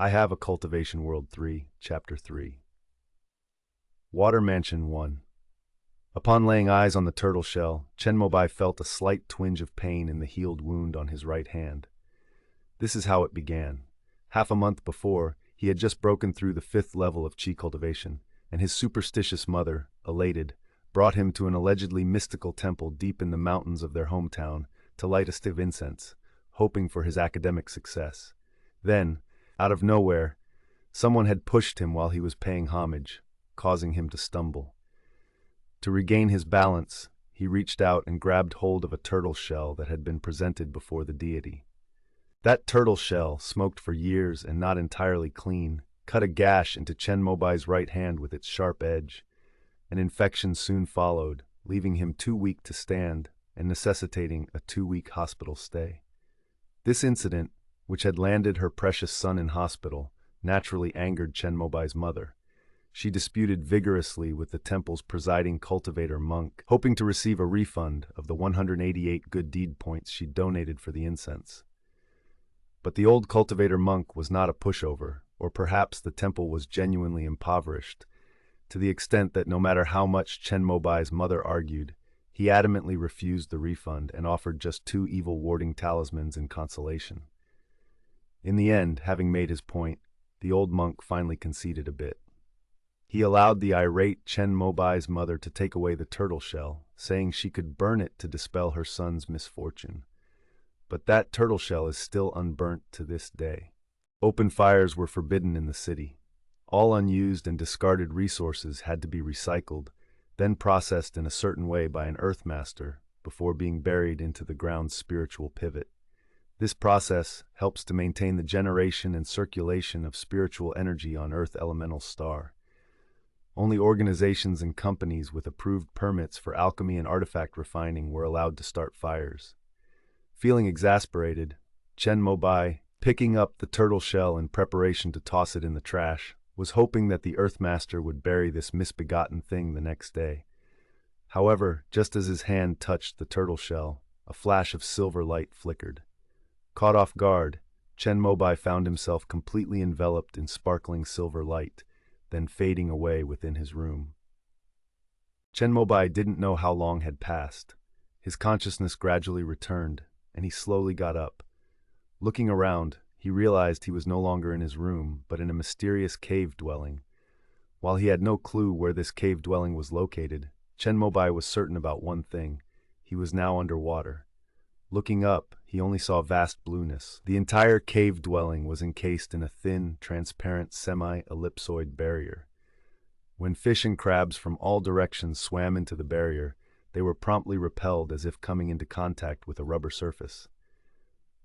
I have a Cultivation World 3, Chapter 3. Water Mansion 1. Upon laying eyes on the turtle shell, Chen Mobai felt a slight twinge of pain in the healed wound on his right hand. This is how it began. Half a month before, he had just broken through the 5th level of Qi cultivation, and his superstitious mother, elated, brought him to an allegedly mystical temple deep in the mountains of their hometown to light a stick of incense, hoping for his academic success. Then, out of nowhere, someone had pushed him while he was paying homage, causing him to stumble. To regain his balance, he reached out and grabbed hold of a turtle shell that had been presented before the deity. That turtle shell, smoked for years and not entirely clean, cut a gash into Chen Mobai's right hand with its sharp edge. An infection soon followed, leaving him too weak to stand and necessitating a 2-week hospital stay. This incident, which had landed her precious son in hospital, naturally angered Chen Mobai's mother. She disputed vigorously with the temple's presiding cultivator monk, hoping to receive a refund of the 188 good deed points she donated for the incense. But the old cultivator monk was not a pushover, or perhaps the temple was genuinely impoverished, to the extent that no matter how much Chen Mobai's mother argued, he adamantly refused the refund and offered just 2 evil warding talismans in consolation. In the end, having made his point, the old monk finally conceded a bit. He allowed the irate Chen Mobai's mother to take away the turtle shell, saying she could burn it to dispel her son's misfortune. But that turtle shell is still unburnt to this day. Open fires were forbidden in the city. All unused and discarded resources had to be recycled, then processed in a certain way by an earthmaster before being buried into the ground's spiritual pivot. This process helps to maintain the generation and circulation of spiritual energy on Earth Elemental Star. Only organizations and companies with approved permits for alchemy and artifact refining were allowed to start fires. Feeling exasperated, Chen Mobai, picking up the turtle shell in preparation to toss it in the trash, was hoping that the Earthmaster would bury this misbegotten thing the next day. However, just as his hand touched the turtle shell, a flash of silver light flickered. Caught off guard, Chen Mobai found himself completely enveloped in sparkling silver light, then fading away within his room. Chen Mobai didn't know how long had passed. His consciousness gradually returned, and he slowly got up. Looking around, he realized he was no longer in his room, but in a mysterious cave dwelling. While he had no clue where this cave dwelling was located, Chen Mobai was certain about one thing: he was now underwater. Looking up, he only saw vast blueness. The entire cave dwelling was encased in a thin, transparent semi-ellipsoid barrier. When fish and crabs from all directions swam into the barrier, they were promptly repelled as if coming into contact with a rubber surface.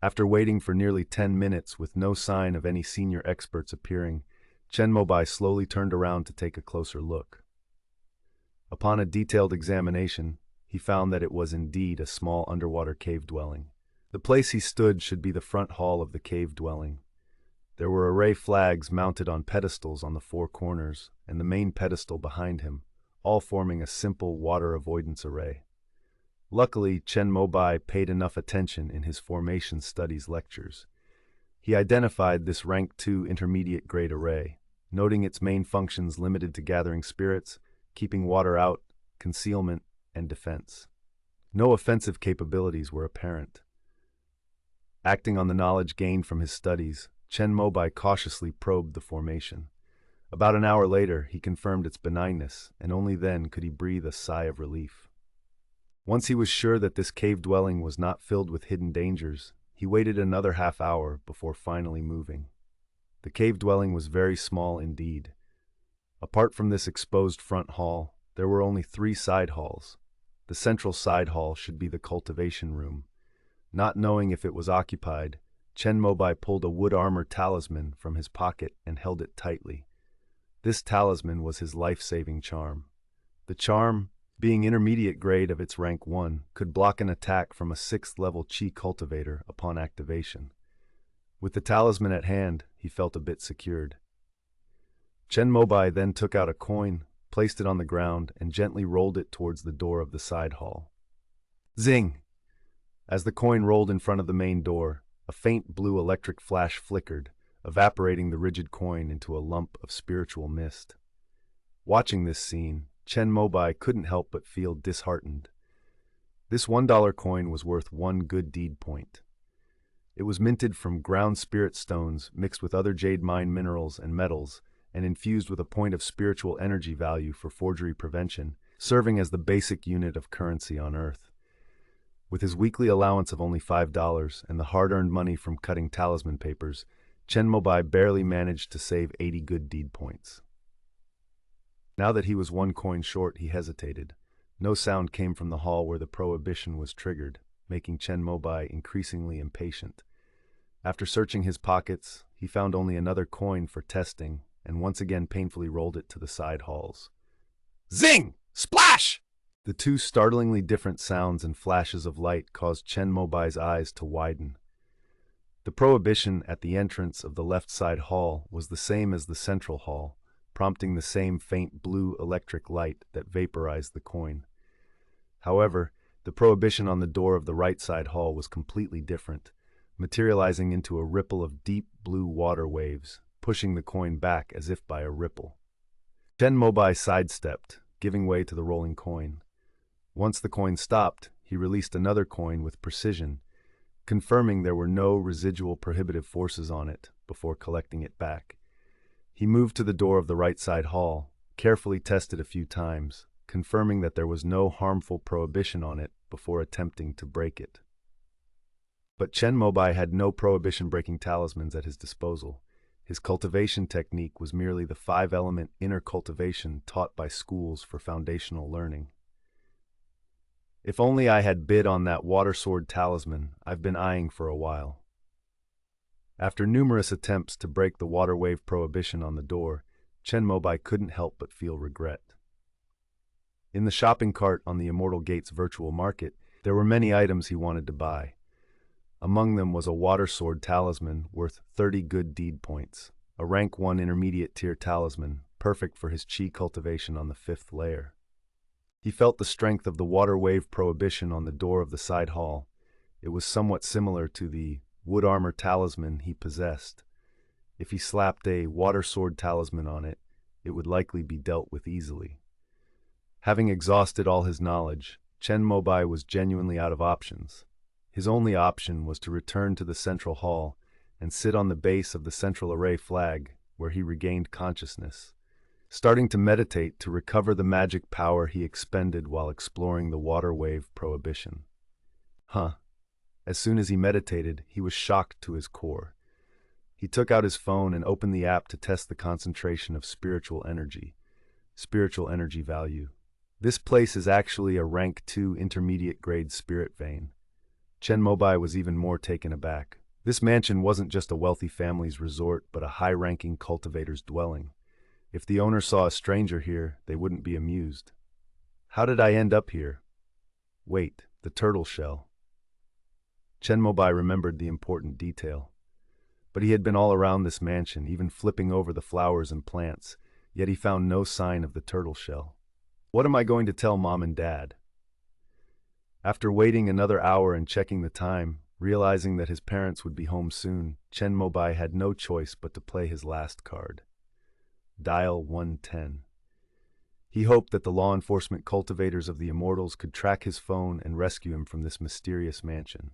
After waiting for nearly 10 minutes with no sign of any senior experts appearing, Chen Mobai slowly turned around to take a closer look. Upon a detailed examination, he found that it was indeed a small underwater cave dwelling. The place he stood should be the front hall of the cave dwelling. There were array flags mounted on pedestals on the 4 corners, and the main pedestal behind him, all forming a simple water avoidance array. Luckily, Chen Mobai paid enough attention in his formation studies lectures. He identified this Rank-2 intermediate grade array, noting its main functions limited to gathering spirits, keeping water out, concealment, and defense. No offensive capabilities were apparent. Acting on the knowledge gained from his studies, Chen Mobai cautiously probed the formation. About an hour later, he confirmed its benignness, and only then could he breathe a sigh of relief. Once he was sure that this cave dwelling was not filled with hidden dangers, he waited another half-hour before finally moving. The cave dwelling was very small indeed. Apart from this exposed front hall, there were only 3 side halls. The central side hall should be the cultivation room. Not knowing if it was occupied, Chen Mobai pulled a wood armor talisman from his pocket and held it tightly. This talisman was his life-saving charm. The charm, being intermediate grade of its rank 1, could block an attack from a 6th level Qi cultivator upon activation. With the talisman at hand, he felt a bit secured. Chen Mobai then took out a coin, placed it on the ground, and gently rolled it towards the door of the side hall. Zing! As the coin rolled in front of the main door, a faint blue electric flash flickered, evaporating the rigid coin into a lump of spiritual mist. Watching this scene, Chen Mobai couldn't help but feel disheartened. This $1 coin was worth one good deed point. It was minted from ground spirit stones mixed with other jade mine minerals and metals, and infused with a point of spiritual energy value for forgery prevention, serving as the basic unit of currency on Earth. With his weekly allowance of only $5 and the hard-earned money from cutting talisman papers, Chen Mobai barely managed to save 80 good deed points. Now that he was one coin short, he hesitated. No sound came from the hall where the prohibition was triggered, making Chen Mobai increasingly impatient. After searching his pockets, he found only another coin for testing, and once again painfully rolled it to the side halls. Zing! Splash! The two startlingly different sounds and flashes of light caused Chen Mobai's eyes to widen. The prohibition at the entrance of the left side hall was the same as the central hall, prompting the same faint blue electric light that vaporized the coin. However, the prohibition on the door of the right side hall was completely different, materializing into a ripple of deep blue water waves, pushing the coin back as if by a ripple. Chen Mobai sidestepped, giving way to the rolling coin. Once the coin stopped, he released another coin with precision, confirming there were no residual prohibitive forces on it before collecting it back. He moved to the door of the right side hall, carefully tested a few times, confirming that there was no harmful prohibition on it before attempting to break it. But Chen Mobai had no prohibition-breaking talismans at his disposal. His cultivation technique was merely the 5-element inner cultivation taught by schools for foundational learning. If only I had bid on that water sword talisman I've been eyeing for a while. After numerous attempts to break the water wave prohibition on the door, Chen Mobai couldn't help but feel regret. In the shopping cart on the Immortal Gates virtual market, there were many items he wanted to buy. Among them was a water sword talisman worth 30 good deed points, a rank 1 intermediate tier talisman, perfect for his chi cultivation on the 5th layer. He felt the strength of the water wave prohibition on the door of the side hall. It was somewhat similar to the wood armor talisman he possessed. If he slapped a water sword talisman on it, it would likely be dealt with easily. Having exhausted all his knowledge, Chen Mobai was genuinely out of options. His only option was to return to the central hall and sit on the base of the central array flag, where he regained consciousness, starting to meditate to recover the magic power he expended while exploring the water wave prohibition. As soon as he meditated, he was shocked to his core. He took out his phone and opened the app to test the concentration of spiritual energy value. This place is actually a rank 2 intermediate grade spirit vein. Chen Mobai was even more taken aback. This mansion wasn't just a wealthy family's resort, but a high-ranking cultivator's dwelling. If the owner saw a stranger here, they wouldn't be amused. How did I end up here? Wait, the turtle shell. Chen Mobai remembered the important detail. But he had been all around this mansion, even flipping over the flowers and plants, yet he found no sign of the turtle shell. What am I going to tell Mom and Dad? After waiting another hour and checking the time, realizing that his parents would be home soon, Chen Mobai had no choice but to play his last card. Dial 110. He hoped that the law enforcement cultivators of the Immortals could track his phone and rescue him from this mysterious mansion.